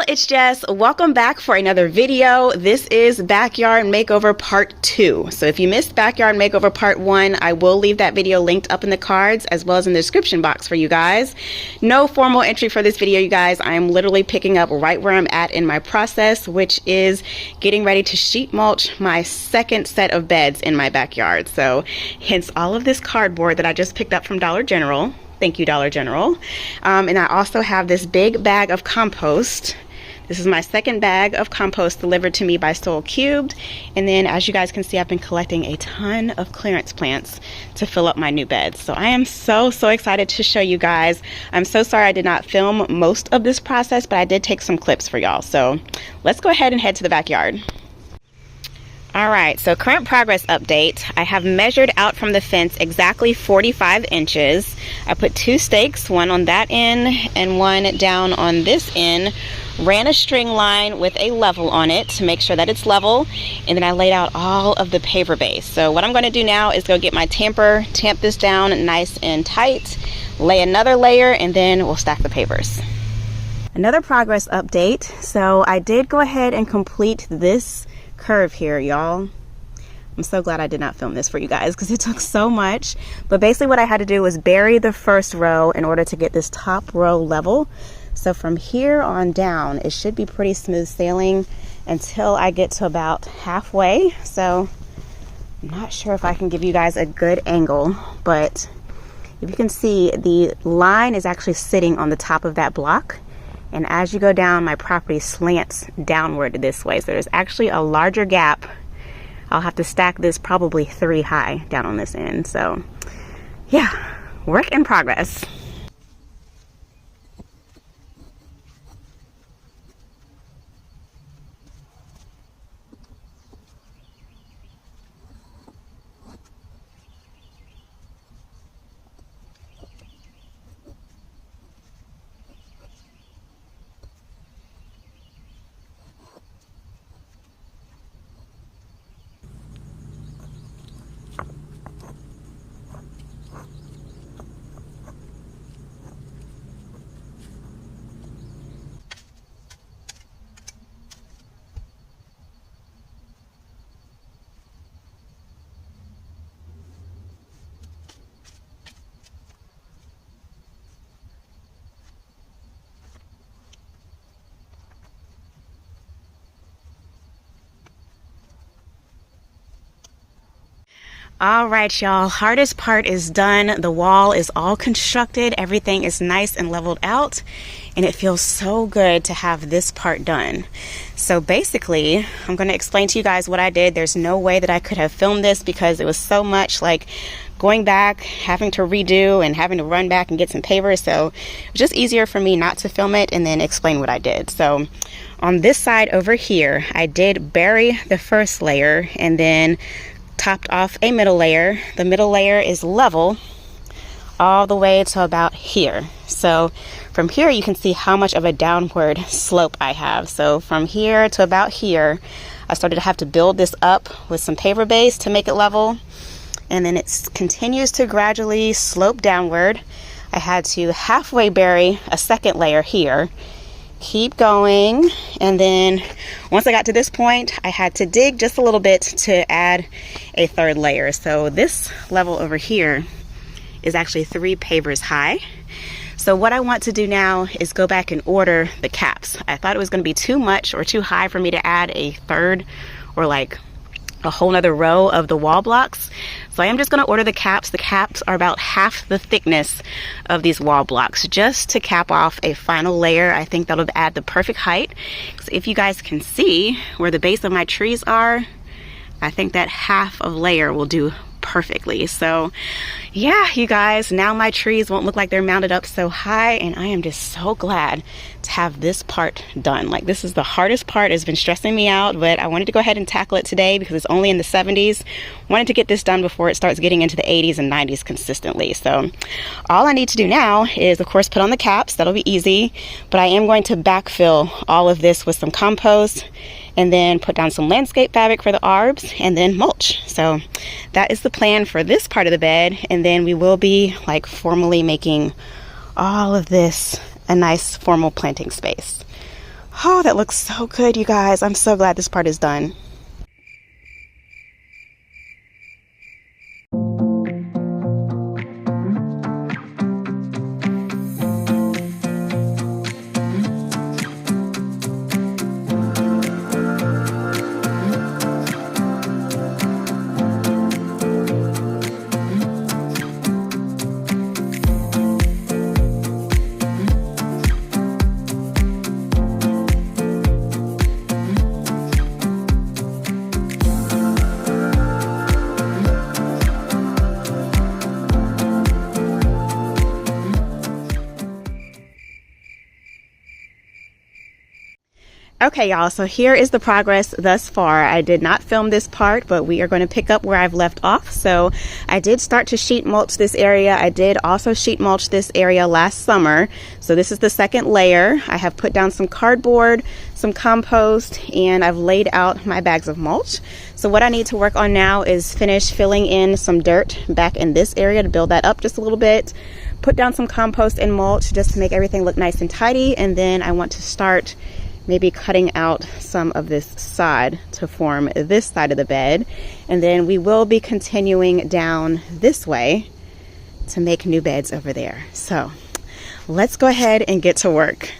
it's Jess. Welcome back for another video. This is Backyard Makeover Part 2. So if you missed Backyard Makeover Part 1, I will leave that video linked up in the cards as well as in the description box for you guys. No formal entry for this video, you guys. I am literally picking up right where I'm at in my process, which is getting ready to sheet mulch my second set of beds in my backyard. So hence all of this cardboard that I just picked up from Dollar General. Thank you, Dollar General. And I also have this big bag of compost. This is my second bag of compost delivered to me by Soul Cubed. And then as you guys can see, I've been collecting a ton of clearance plants to fill up my new beds. So I am so excited to show you guys. I'm so sorry I did not film most of this process, but I did take some clips for y'all. So let's go ahead and head to the backyard. Alright, so current progress update. I have measured out from the fence exactly 45 inches. I put 2 stakes, one on that end and one down on this end. Ran a string line with a level on it to make sure that it's level. And then I laid out all of the paver base. So what I'm going to do now is go get my tamper, tamp this down nice and tight, lay another layer, and then we'll stack the pavers. Another progress update. So I did go ahead and complete this curve here, y'all. I'm so glad I did not film this for you guys because it took so much. But basically what I had to do was bury the first row in order to get this top row level. So from here on down, it should be pretty smooth sailing until I get to about halfway. So I'm not sure if I can give you guys a good angle, but if you can see, the line is actually sitting on the top of that block. And as you go down, my property slants downward this way. So there's actually a larger gap. I'll have to stack this probably 3 high down on this end. So yeah, work in progress. All right, y'all, hardest part is done. The wall is all constructed. Everything is nice and leveled out, and it feels so good to have this part done. So basically, I'm going to explain to you guys what I did. There's no way that I could have filmed this because it was so much, like going back, having to redo and having to run back and get some pavers. So it was just easier for me not to film it and then explain what I did. So on this side over here, I did bury the first layer and then topped off a middle layer. The middle layer is level all the way to about here. So from here you can see how much of a downward slope I have. So from here to about here, I started to have to build this up with some paver base to make it level, and then it continues to gradually slope downward. I had to halfway bury a second layer here, keep going, and then once I got to this point, I had to dig just a little bit to add a third layer. So this level over here is actually 3 pavers high. So what I want to do now is go back and order the caps. I thought it was going to be too much or too high for me to add a third or like a whole nother row of the wall blocks. So I am just going to order the caps. The caps are about half the thickness of these wall blocks just to cap off a final layer. I think that'll add the perfect height. So if you guys can see where the base of my trees are, I think that half of layer will do perfectly. So yeah, you guys, now my trees won't look like they're mounted up so high, and I am just so glad to have this part done. Like, this is the hardest part. It's been stressing me out, but I wanted to go ahead and tackle it today because it's only in the 70s. Wanted to get this done before it starts getting into the 80s and 90s consistently. So all I need to do now is, of course, put on the caps. That'll be easy, but I am going to backfill all of this with some compost and then put down some landscape fabric for the arbs and then mulch. So that is the plan for this part of the bed, and then we will be like formally making all of this a nice formal planting space. Oh, that looks so good, you guys. I'm so glad this part is done. Okay, y'all, so here is the progress thus far. I did not film this part, but we are going to pick up where I've left off. So I did start to sheet mulch this area. I did also sheet mulch this area last summer. So this is the second layer. I have put down some cardboard, some compost, and I've laid out my bags of mulch. So what I need to work on now is finish filling in some dirt back in this area to build that up just a little bit. Put down some compost and mulch just to make everything look nice and tidy. And then I want to start maybe cutting out some of this sod to form this side of the bed. And then we will be continuing down this way to make new beds over there. So let's go ahead and get to work.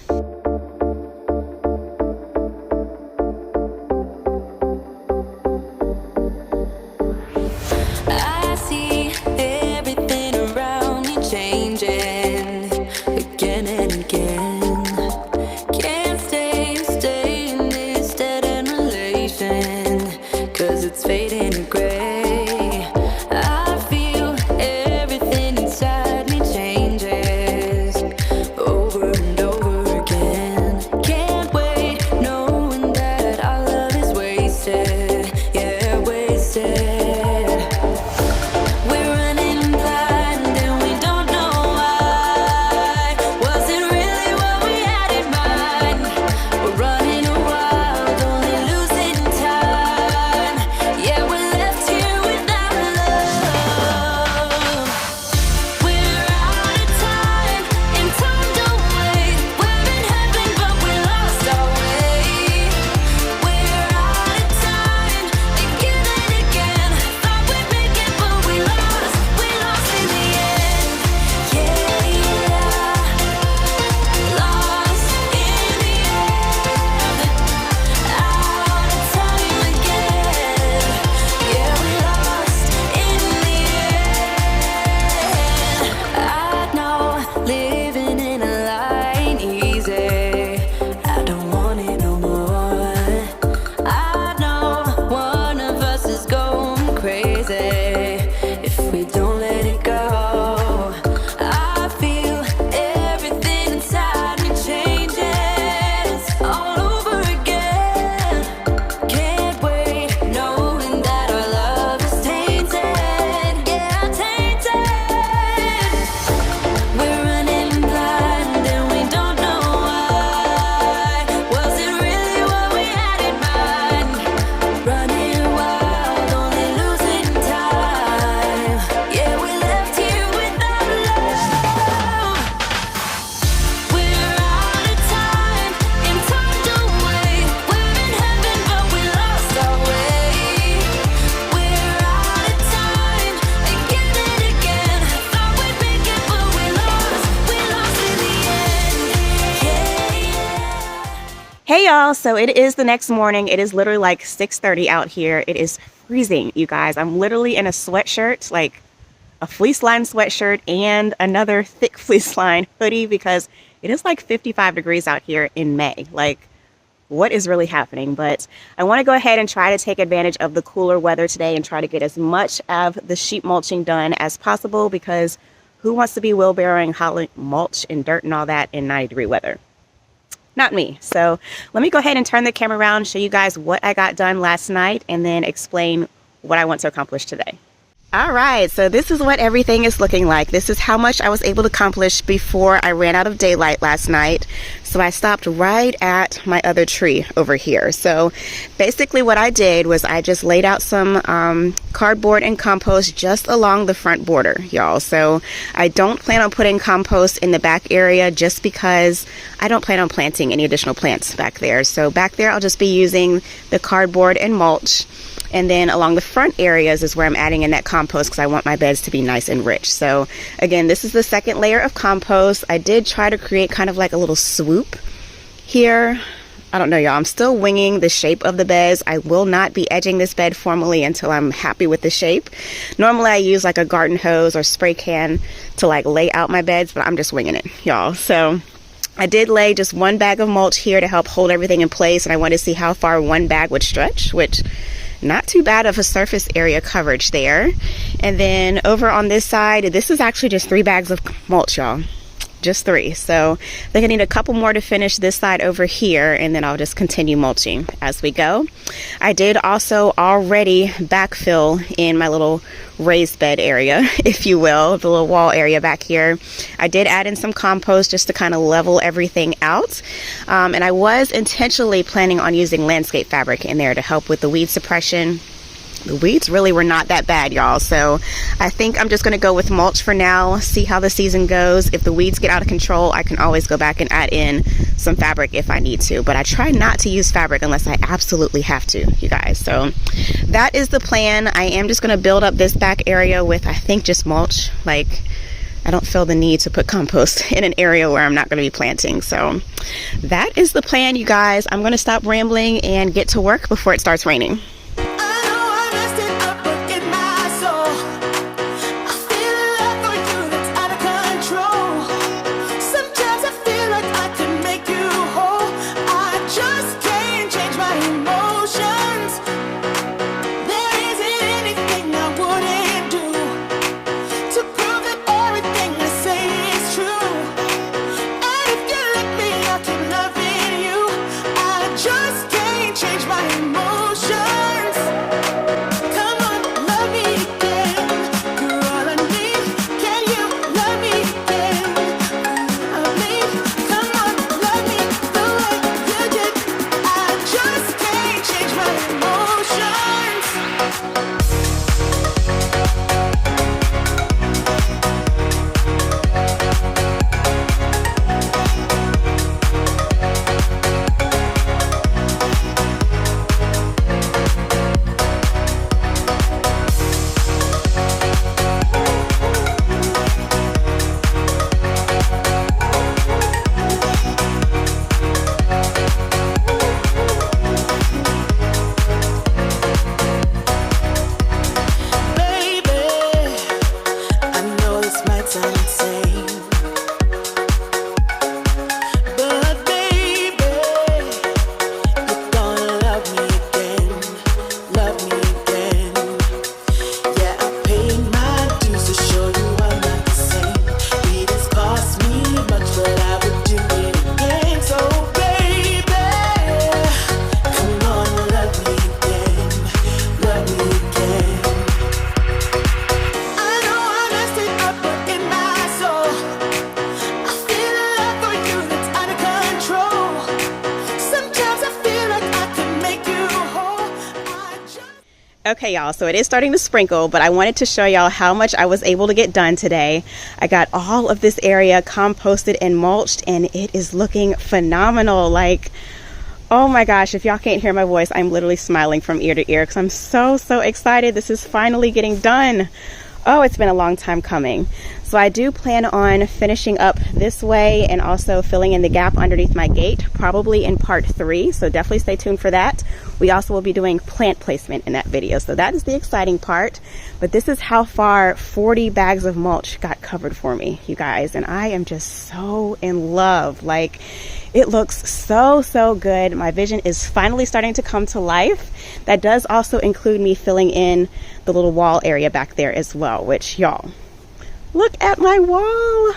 Hey y'all, so it is the next morning. It is literally like 6:30 out here. It is freezing, you guys. I'm literally in a sweatshirt, like a fleece lined sweatshirt and another thick fleece lined hoodie because it is like 55 degrees out here in May. Like, what is really happening? But I want to go ahead and try to take advantage of the cooler weather today and try to get as much of the sheet mulching done as possible because who wants to be wheelbarrowing, hauling mulch and dirt and all that in 90-degree weather? Not me. So let me go ahead and turn the camera around, show you guys what I got done last night, and then explain what I want to accomplish today. All right, so this is what everything is looking like. This is how much I was able to accomplish before I ran out of daylight last night. So I stopped right at my other tree over here. So basically what I did was I just laid out some cardboard and compost just along the front border, y'all. So I don't plan on putting compost in the back area just because I don't plan on planting any additional plants back there. So back there I'll just be using the cardboard and mulch. And then along the front areas is where I'm adding in that compost because I want my beds to be nice and rich. So again, this is the second layer of compost. I did try to create kind of like a little swoop here. I don't know, y'all. I'm still winging the shape of the beds. I will not be edging this bed formally until I'm happy with the shape. Normally I use like a garden hose or spray can to like lay out my beds, but I'm just winging it, y'all. So I did lay just one bag of mulch here to help hold everything in place, and I wanted to see how far one bag would stretch, which not too bad of a surface area coverage there. And then over on this side, this is actually just 3 bags of mulch, y'all. Just 3. So I think I need a couple more to finish this side over here, and then I'll just continue mulching as we go. I did also already backfill in my little raised bed area, if you will, the little wall area back here. I did add in some compost just to kind of level everything out. And I was intentionally planning on using landscape fabric in there to help with the weed suppression. The weeds really were not that bad, y'all. So I think I'm just going to go with mulch for now, see how the season goes. If the weeds get out of control, I can always go back and add in some fabric if I need to. But I try not to use fabric unless I absolutely have to, you guys. So that is the plan. I am just going to build up this back area with, I think, just mulch. Like, I don't feel the need to put compost in an area where I'm not going to be planting. So that is the plan, you guys. I'm going to stop rambling and get to work before it starts raining. Okay, y'all, so it is starting to sprinkle, but I wanted to show y'all how much I was able to get done today. I got all of this area composted and mulched, and it is looking phenomenal. Like, oh my gosh, if y'all can't hear my voice, I'm literally smiling from ear to ear because I'm so excited. This is finally getting done. Oh, it's been a long time coming. So I do plan on finishing up this way and also filling in the gap underneath my gate, probably in part 3. So definitely stay tuned for that. We also will be doing plant placement in that video. So that is the exciting part. But this is how far 40 bags of mulch got covered for me, you guys. And I am just so in love. Like, it looks so good. My vision is finally starting to come to life. That does also include me filling in the little wall area back there as well, which, y'all, look at my wall.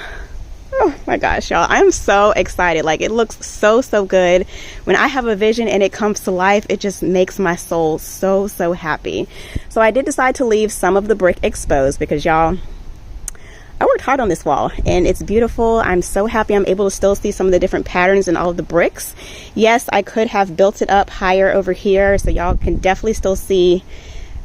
Oh my gosh, y'all, I'm so excited. Like, it looks so good. When I have a vision and it comes to life, it just makes my soul so happy. So I did decide to leave some of the brick exposed because, y'all, I worked hard on this wall and it's beautiful. I'm so happy I'm able to still see some of the different patterns in all of the bricks. Yes, I could have built it up higher over here, so y'all can definitely still see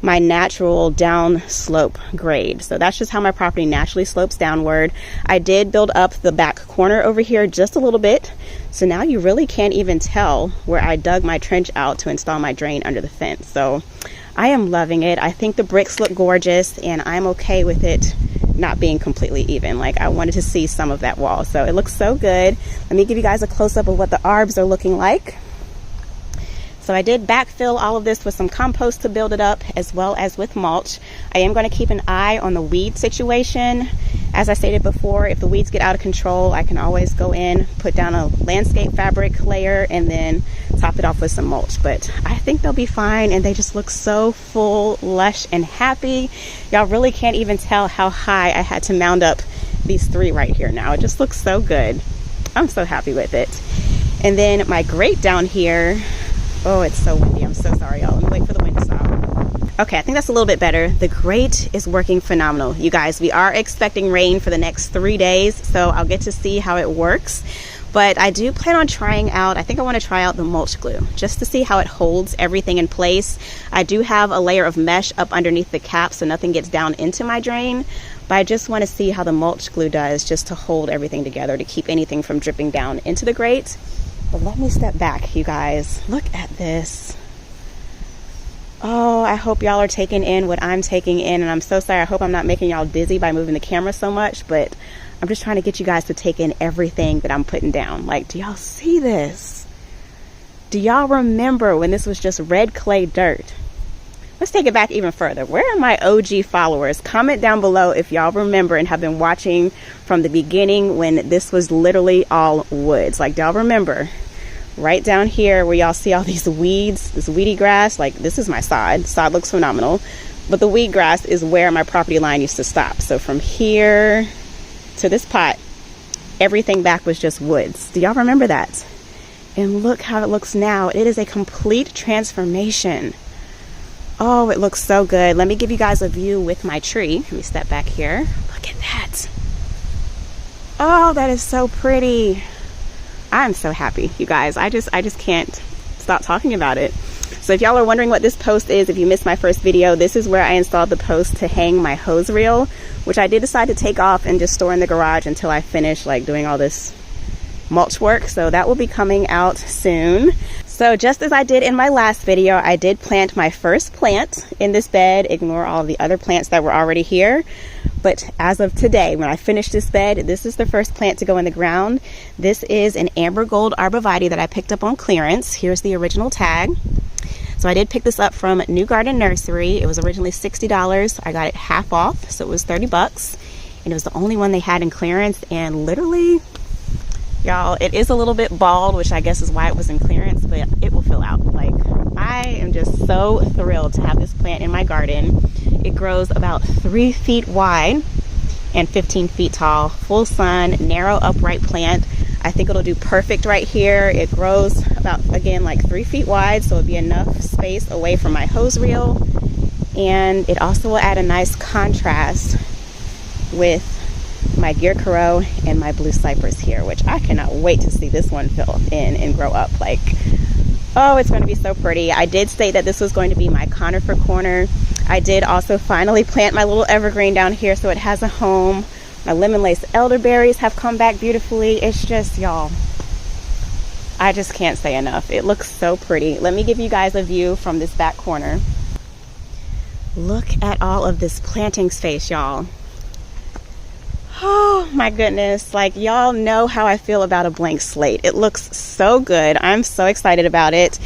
my natural down slope grade. So that's just how my property naturally slopes downward. I did build up the back corner over here just a little bit, so now you really can't even tell where I dug my trench out to install my drain under the fence. So I am loving it. I think the bricks look gorgeous and I'm okay with it not being completely even. Like, I wanted to see some of that wall, so it looks so good. Let me give you guys a close-up of what the arbs are looking like. So I did backfill all of this with some compost to build it up, as well as with mulch. I am going to keep an eye on the weed situation. As I stated before, if the weeds get out of control, I can always go in, put down a landscape fabric layer, and then top it off with some mulch. But I think they'll be fine, and they just look so full, lush, and happy. Y'all really can't even tell how high I had to mound up these three right here now. It just looks so good. I'm so happy with it. And then my grate down here, oh, it's so windy. I'm so sorry, y'all. Let me wait for the wind to stop. Okay, I think that's a little bit better. The grate is working phenomenal. You guys, we are expecting rain for the next 3 days, so I'll get to see how it works. But I do plan on trying out, I think I want to try out the mulch glue just to see how it holds everything in place. I do have a layer of mesh up underneath the cap so nothing gets down into my drain, but I just want to see how the mulch glue does just to hold everything together, to keep anything from dripping down into the grate. But let me step back, you guys. Look at this. Oh, I hope y'all are taking in what I'm taking in, and I'm so sorry. I hope I'm not making y'all dizzy by moving the camera so much, but I'm just trying to get you guys to take in everything that I'm putting down. Like, do y'all see this? Do y'all remember when this was just red clay dirt? Let's take it back even further. Where are my OG followers? Comment down below if y'all remember and have been watching from the beginning when this was literally all woods. Like, do y'all remember? Right down here where y'all see all these weeds, this weedy grass, like this is my sod. Sod looks phenomenal. But the weed grass is where my property line used to stop. So from here to this pot, everything back was just woods. Do y'all remember that? And look how it looks now. It is a complete transformation. Oh, it looks so good. Let me give you guys a view with my tree. Let me step back here. Look at that. Oh, that is so pretty. I'm so happy, you guys. I just can't stop talking about it. So if y'all are wondering what this post is, if you missed my first video, this is where I installed the post to hang my hose reel, which I did decide to take off and just store in the garage until I finish like doing all this mulch work. So that will be coming out soon. So just as I did in my last video, I did plant my first plant in this bed. Ignore all the other plants that were already here. But as of today, when I finish this bed, this is the first plant to go in the ground. This is an amber gold arborvitae that I picked up on clearance. Here's the original tag. So I did pick this up from New Garden Nursery. It was originally $60. I got it half off, so it was 30 bucks. And it was the only one they had in clearance. And literally, y'all, it is a little bit bald, which I guess is why it was in clearance, but it will fill out. Like, I am just so thrilled to have this plant in my garden. It grows about 3 feet wide and 15 feet tall, full sun, narrow upright plant. I think it'll do perfect right here. It grows about, again, like 3 feet wide, so it'll be enough space away from my hose reel. And it also will add a nice contrast with my Kreatyve and my blue cypress here, which I cannot wait to see this one fill in and grow up. Like, oh, it's going to be so pretty. I did state that this was going to be my conifer corner. I did also finally plant my little evergreen down here so it has a home. My lemon lace elderberries have come back beautifully. It's just, y'all, I just can't say enough. It looks so pretty. Let me give you guys a view from this back corner. Look at all of this planting space, y'all. Oh my goodness, like, y'all know how I feel about a blank slate. It looks so good. I'm so excited about it.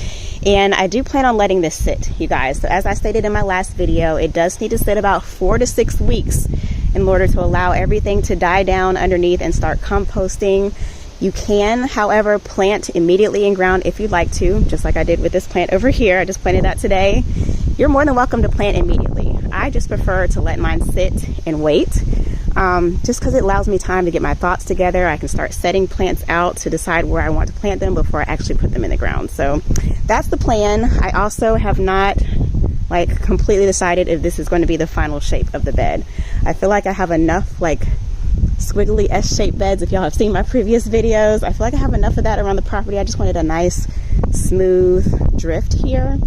And I do plan on letting this sit, you guys. So as I stated in my last video, it does need to sit about 4 to 6 weeks in order to allow everything to die down underneath and start composting. You can, however, plant immediately in ground if you'd like to, just like I did with this plant over here. I just planted that today. You're more than welcome to plant immediately. I just prefer to let mine sit and wait. Just because it allows me time to get my thoughts together. I can start setting plants out to decide where I want to plant them before I actually put them in the ground. So that's the plan. I also have not like completely decided if this is going to be the final shape of the bed. I feel like I have enough like squiggly S-shaped beds. If y'all have seen my previous videos, I feel like I have enough of that around the property. I just wanted a nice smooth drift here.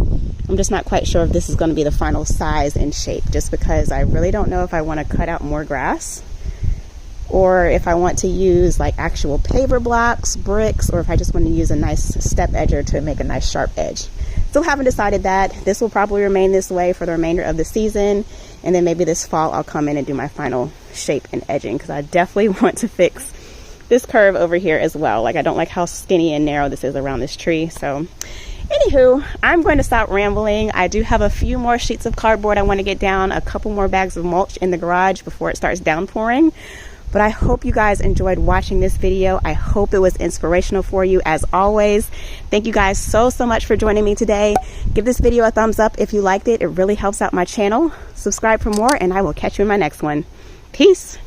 I'm just not quite sure if this is going to be the final size and shape, just because I really don't know if I want to cut out more grass or if I want to use like actual paver blocks, bricks, or if I just want to use a nice step edger to make a nice sharp edge. Still haven't decided that. This will probably remain this way for the remainder of the season, and then maybe this fall I'll come in and do my final shape and edging, because I definitely want to fix this curve over here as well. Like, I don't like how skinny and narrow this is around this tree. So anywho, I'm going to stop rambling. I do have a few more sheets of cardboard I want to get down, a couple more bags of mulch in the garage before it starts downpouring. But I hope you guys enjoyed watching this video. I hope it was inspirational for you as always. Thank you guys so much for joining me today. Give this video a thumbs up if you liked it. It really helps out my channel. Subscribe for more, and I will catch you in my next one. Peace.